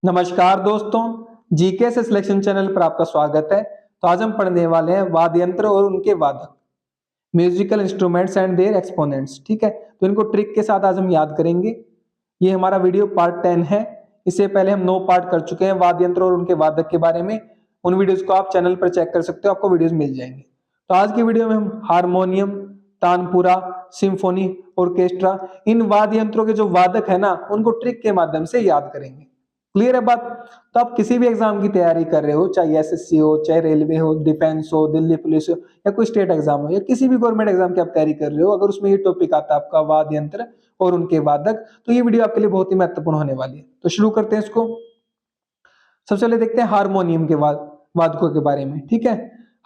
नमस्कार दोस्तों, जीके से सिलेक्शन चैनल पर आपका स्वागत है। तो आज हम पढ़ने वाले हैं वाद्य यंत्र और उनके वादक, musical instruments and their exponents. ठीक है, तो इनको ट्रिक के साथ आज हम याद करेंगे। ये हमारा वीडियो पार्ट 10 है। इससे पहले हम 9 पार्ट कर चुके हैं वाद्य यंत्र और उनके वादक के बारे में। उन वीडियोस को आप चैनल पर चेक कर सकते हो, आपको वीडियोस मिल जाएंगे। तो आज की वीडियो में हम हारमोनियम, तानपुरा, सिम्फोनी, ऑर्केस्ट्रा, इन वाद्य यंत्रों के जो वादक है ना, उनको ट्रिक के माध्यम से याद करेंगे। क्लियर है बात? तो आप किसी भी एग्जाम की तैयारी कर रहे हो, चाहे एसएससी हो, चाहे रेलवे हो, डिफेंस हो, दिल्ली पुलिस हो, या कोई स्टेट एग्जाम हो, या किसी भी गवर्नमेंट एग्जाम की आप तैयारी कर रहे हो, अगर उसमें ये टॉपिक आता है आपका वाद्य यंत्र और उनके वादक, तो ये वीडियो आपके लिए बहुत ही महत्वपूर्ण होने वाली है। तो शुरू करते हैं इसको। सबसे पहले देखते हैं हारमोनियम के वादकों के बारे में। ठीक है,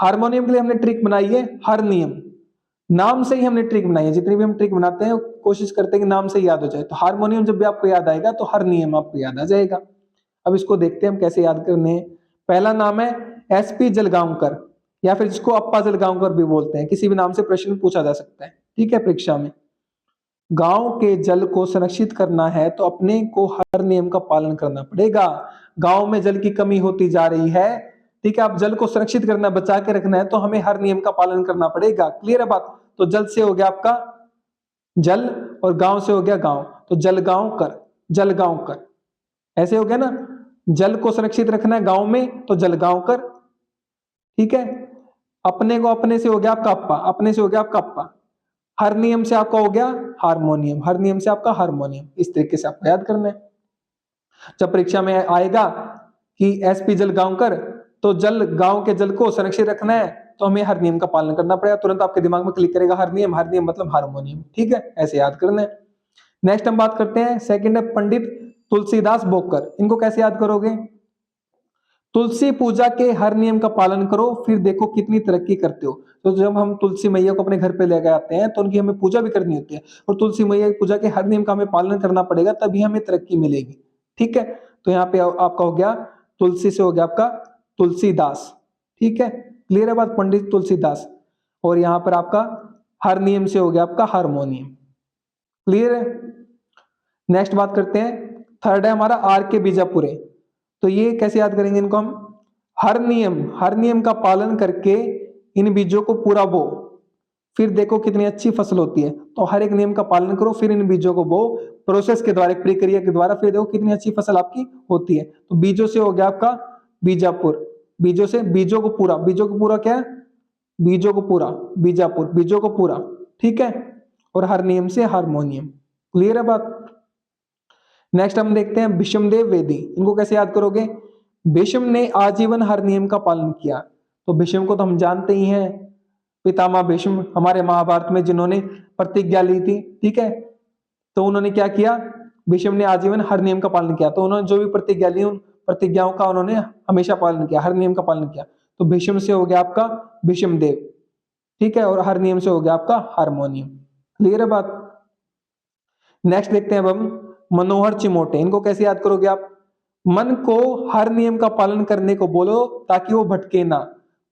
हारमोनियम के लिए हमने ट्रिक बनाई है हर नियम। नाम से ही हमने ट्रिक बनाई है। जितनी भी हम ट्रिक बनाते हैं कोशिश करते हैं कि नाम से ही याद हो जाए। तो हारमोनियम जब भी आपको याद आएगा तो हर नियम आपको याद आ जाएगा। अब इसको देखते हैं हम कैसे याद करने हैं। पहला नाम है एसपी जलगांवकर, या फिर जिसको अप्पा जलगांवकर भी बोलते हैं। किसी भी नाम से प्रश्न पूछा जा सकता है, ठीक है, परीक्षा में। गांव के जल को संरक्षित करना है तो अपने को हर नियम का पालन करना पड़ेगा। गांव में जल की कमी होती जा रही है, ठीक है, आप जल को संरक्षित करना है, बचा के रखना है, तो हमें हर नियम का पालन करना पड़ेगा। क्लियर है बात? तो जल से हो गया आपका जल, और गांव से हो गया गांव, तो जलगांव कर, जलगांव कर, ऐसे हो गया ना। जल को सुरक्षित रखना है गांव में, तो जलगांव कर। ठीक है, अपने को अपने से हो गया आपका अप्पा, अपने से हो गया आपका अप्पा। हर नियम से आपका हो गया हारमोनियम, हर नियम से आपका हारमोनियम। इस तरीके से आपको याद करना है। जब परीक्षा में आएगा कि एसपी जलगांवकर, तो जल, गांव के जल को संरक्षित रखना है, तो हमें हर नियम का पालन करना पड़ेगा। तुरंत आपके दिमाग में क्लिक करेगा हर नियम, हर नियम मतलब हारमोनियम। ठीक है, ऐसे याद करना है। नेक्स्ट हम बात करते हैं, सेकंड है पंडित तुलसीदास बोककर। इनको कैसे याद करोगे? तुलसी पूजा के हर नियम का पालन करो, फिर देखो कितनी तरक्की करते हो। तो जब हम तुलसी मैया को अपने घर पे लेकर आते हैं, तो उनकी हमें पूजा भी करनी होती है, और तुलसी मैया की पूजा के हर नियम का हमें पालन करना पड़ेगा, तभी हमें तरक्की मिलेगी। ठीक है, तो यहाँ पे आपका हो गया तुलसी से हो गया आपका तुलसीदास। ठीक है, क्लियर है बात? पंडित तुलसीदास। और यहाँ पर आपका हर नियम से हो गया आपका हारमोनियम। क्लियर है? नेक्स्ट बात करते हैं, थर्ड है हमारा आर के बीजापुरे। तो ये कैसे याद करेंगे इनको हम? हर नियम का पालन करके इन बीजों को पूरा बो, फिर देखो कितनी अच्छी फसल होती है। तो हर एक नियम का पालन करो, फिर इन बीजों को बो, प्रोसेस के द्वारा, प्रक्रिया के द्वारा, फिर देखो कितनी अच्छी फसल आपकी होती है। तो बीजों से हो गया आपका बीजापुर, बीजों से, बीजों को पूरा, बीजों को पूरा क्या है? बीजों को पूरा, बीजापुर, बीजों को पूरा। ठीक है, और हर नियम से हारमोनियम। क्लियर है बात? नेक्स्ट हम देखते हैं भीष्मदेव वेदी। इनको कैसे याद करोगे? भीष्म ने आजीवन हर नियम का पालन किया। तो भीष्म को तो हम जानते ही हैं, पितामह भीष्म, हमारे महाभारत में जिन्होंने प्रतिज्ञा ली थी। ठीक है, तो उन्होंने क्या किया? भीष्म ने आजीवन हर नियम का पालन किया। तो उन्होंने जो भी प्रतिज्ञा ली, उन प्रतिज्ञाओं का उन्होंने हमेशा पालन किया, हर नियम का पालन किया। तो भीष्म से हो गया आपका भीष्मदेव। ठीक है, और हर नियम से हो गया आपका हारमोनियम। क्लियर है बात? नेक्स्ट देखते हैं अब हम मनोहर चिमोटे। इनको कैसे याद करोगे आप? मन को हर नियम का पालन करने को बोलो ताकि वो भटके ना।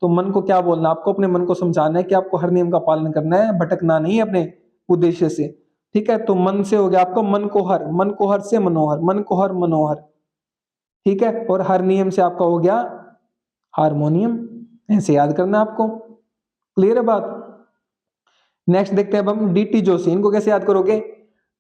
तो मन को क्या बोलना? आपको अपने मन को समझाना है कि आपको हर नियम का पालन करना है, भटकना नहीं है अपने उद्देश्य से। ठीक है, तो मन से हो गया आपको मन को हर, मन को हर से मनोहर, मन को हर मनोहर। ठीक है, और हर नियम से आपका हो गया हारमोनियम। ऐसे याद करना है आपको। क्लियर है बात? नेक्स्ट देखते हैं अब हम डीटी जोशी। इनको कैसे याद करोगे?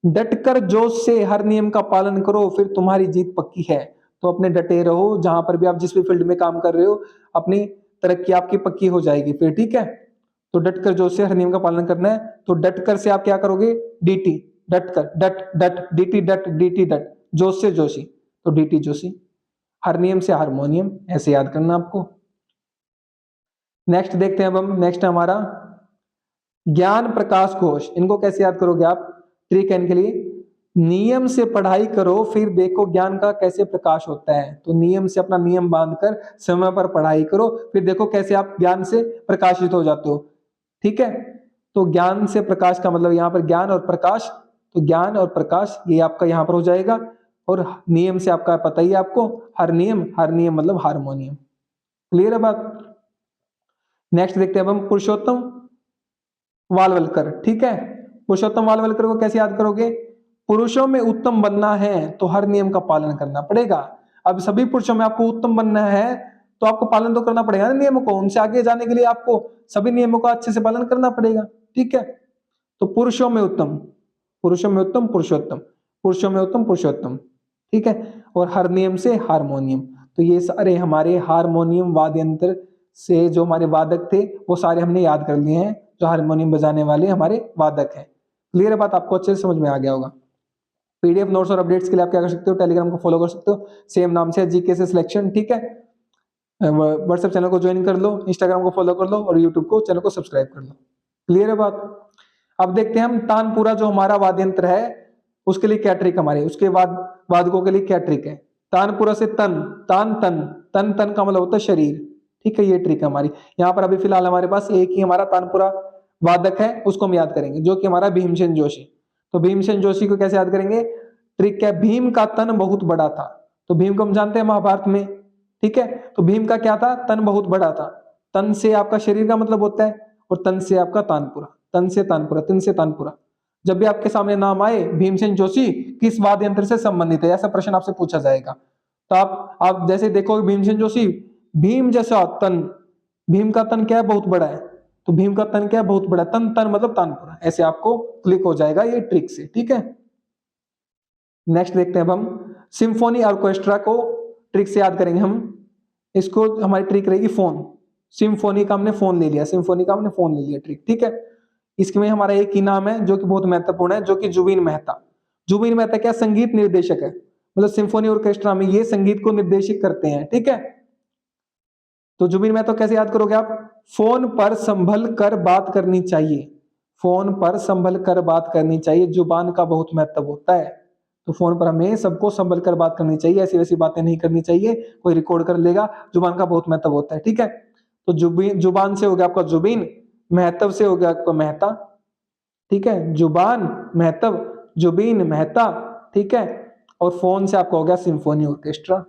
डटकर जोश से हर नियम का पालन करो, फिर तुम्हारी जीत पक्की है। तो अपने डटे रहो, जहां पर भी आप जिस भी फील्ड में काम कर रहे हो, अपनी तरक्की आपकी पक्की हो जाएगी फिर। ठीक है, तो डटकर जोश से हर नियम का पालन करना है। तो डटकर से आप क्या करोगे? डीटी, डटकर, डट डट, डीटी डट, डीटी डट, जोश से जोशी, तो डीटी जोशी। हर नियम से हारमोनियम, ऐसे याद करना आपको। नेक्स्ट देखते हैं अब हम, नेक्स्ट हमारा ज्ञान प्रकाश घोष। इनको कैसे याद करोगे आप? ट्रिक एन के लिए, नियम से पढ़ाई करो, फिर देखो ज्ञान का कैसे प्रकाश होता है। तो नियम से अपना नियम बांधकर समय पर पढ़ाई करो, फिर देखो कैसे आप ज्ञान से प्रकाशित हो जाते हो। ठीक है, तो ज्ञान से प्रकाश का मतलब यहाँ पर ज्ञान और प्रकाश, तो ज्ञान और प्रकाश ये आपका यहाँ पर हो जाएगा। और नियम से आपका पता ही है आपको, हर नियम, हर नियम मतलब हारमोनियम। क्लियर है बात? नेक्स्ट देखते हैं अब हम पुरुषोत्तम वालवलकर। ठीक है, पुरुषोत्तम वालवलकर को कैसे याद करोगे? पुरुषों में उत्तम बनना है तो हर नियम का पालन करना पड़ेगा। अब सभी पुरुषों में आपको उत्तम बनना है तो आपको पालन तो करना पड़ेगा ना नियमों को, उनसे आगे जाने के लिए आपको सभी नियमों का अच्छे से पालन करना पड़ेगा, ठीक है। तो पुरुषों में उत्तम, पुरुषों में उत्तम पुरुषोत्तम, पुरुषों में उत्तम पुरुषोत्तम, ठीक है। और हर नियम से हारमोनियम, तो ये सारे हमारे हारमोनियम वाद्य यंत्र से जो हमारे वादक थे वो सारे हमने याद कर लिए हैं, जो हारमोनियम बजाने वाले हमारे वादक हैं। क्लियर है बात, आपको अच्छे से समझ में आ गया होगा। पीडीएफ नोट्स और अपडेट्स के लिए आप क्या कर सकते हो, टेलीग्राम को फॉलो कर सकते हो, सेम नाम से जीके से सिलेक्शन, ठीक है। व्हाट्सएप चैनल को ज्वाइन कर लो, इंस्टाग्राम को फॉलो कर लो और यूट्यूब को चैनल को सब्सक्राइब कर लो। क्लियर है बात। अब देखते हैं हम तानपुरा जो हमारा वाद्य यंत्र है उसके लिए क्या ट्रिक हमारे, उसके वादकों के लिए क्या ट्रिक है। तानपुरा से तन, तान तन, तन तन का मतलब होता है शरीर, ठीक है। ये ट्रिक है हमारी। यहाँ पर अभी फिलहाल हमारे पास एक ही हमारा तानपुरा वादक है, उसको हम याद करेंगे, जो कि हमारा भीमसेन जोशी। तो भीमसेन जोशी को कैसे याद करेंगे, ट्रिक क्या है, भीम का तन बहुत बड़ा था। तो भीम को हम जानते हैं महाभारत में, ठीक है। तो भीम का क्या था, तन बहुत बड़ा था। तन से आपका शरीर का मतलब होता है और तन से आपका तानपुरा, तन से तानपुरा, तिन से तानपुरा। जब भी आपके सामने नाम आए भीमसेन जोशी किस वाद्य यंत्र से संबंधित है, ऐसा प्रश्न आपसे पूछा जाएगा। तो आप जैसे देखोगे भीमसेन जोशी, भीम जैसा तन, भीम का तन क्या है, बहुत बड़ा है। तो भीम का तन क्या है, बहुत बड़ा, तन तन मतलब तानपुरा, ऐसे आपको क्लिक हो जाएगा ये ट्रिक से, ठीक है। नेक्स्ट देखते हैं अब हम सिम्फोनी ऑर्केस्ट्रा को ट्रिक से याद करेंगे हम। इसको हमारी ट्रिक रहेगी फोन, सिम्फोनी का हमने फोन ले लिया, सिम्फोनी का हमने फोन ले लिया ट्रिक, ठीक है। इसमें हमारा एक ही नाम है जो कि बहुत महत्वपूर्ण है, जो कि जुबीन मेहता। जुबीन मेहता क्या संगीत निर्देशक है, मतलब सिम्फोनी ऑर्केस्ट्रा में ये संगीत को निर्देशित करते हैं, ठीक है। तो जुबीन मेहता कैसे याद करोगे आप, फोन पर संभल कर बात करनी चाहिए, फोन पर संभल कर बात करनी चाहिए, जुबान का बहुत महत्व होता है। तो फोन पर हमें सबको संभल कर बात करनी चाहिए, ऐसी वैसी बातें नहीं करनी चाहिए, कोई रिकॉर्ड कर लेगा, जुबान का बहुत महत्व होता है, ठीक है। तो जुबान से हो गया आपका जुबीन, महत्व से हो गया आपका मेहता, ठीक है। जुबान महत्व, जुबीन मेहता, ठीक है। और फोन से आपका हो गया सिम्फोनी ऑर्केस्ट्रा,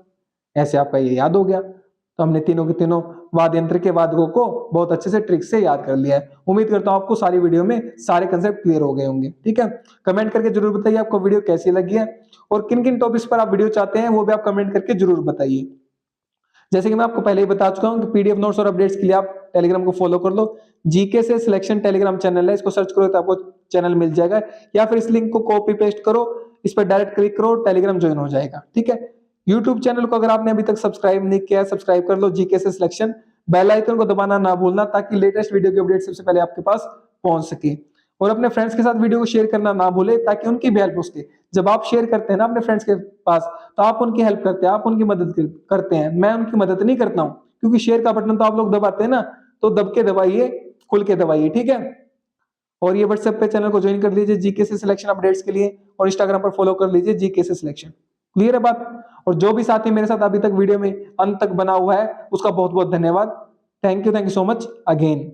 ऐसे आपका ये याद हो गया। तो हमने तीनों के तीनों वाद्य यंत्र के वादकों को बहुत अच्छे से ट्रिक से याद कर लिया है। उम्मीद करता हूं आपको सारी वीडियो में सारे कंसेप्ट क्लियर हो गए होंगे, ठीक है। कमेंट करके जरूर बताइए आपको वीडियो कैसी लगी है और किन किन टॉपिक्स पर आप वीडियो चाहते हैं वो भी आप कमेंट करके जरूर बताइए। जैसे कि मैं आपको पहले ही बता चुका हूं कि पीडीएफ नोट्स और अपडेट्स के लिए आप टेलीग्राम को फॉलो कर लो। जीके से सिलेक्शन टेलीग्राम चैनल है, इसको सर्च करो तो आपको चैनल मिल जाएगा, या फिर इस लिंक को कॉपी पेस्ट करो, इस पर डायरेक्ट क्लिक करो, टेलीग्राम ज्वाइन हो जाएगा, ठीक है। यूट्यूब चैनल को अगर आपने अभी तक सब्सक्राइब नहीं किया है, सब्सक्राइब कर लो जीके से सिलेक्शन, बेल आइकन को दबाना ना भूलना ताकि लेटेस्ट वीडियो की अपडेट सबसे पहले आपके पास पहुंच सके। और अपने फ्रेंड्स के साथ वीडियो को शेयर करना ना भूले ताकि उनकी भी हेल्प हो सके। जब आप शेयर करते हैं ना अपने फ्रेंड्स के पास तो आप उनकी हेल्प करते हैं, आप उनकी मदद करते हैं, मैं उनकी मदद नहीं करता हूं, क्योंकि शेयर का बटन तो आप लोग दबाते हैं ना, तो दब के दबाइए, खुल के दबाइए, ठीक है। और ये व्हाट्सएप पे चैनल को ज्वाइन कर लीजिए जीके से सिलेक्शन अपडेट्स के लिए, और इंस्टाग्राम पर फॉलो कर लीजिए जीके से सिलेक्शन। क्लियर है बात। और जो भी साथी मेरे साथ अभी तक वीडियो में अंत तक बना हुआ है उसका बहुत बहुत धन्यवाद। Thank you so much again.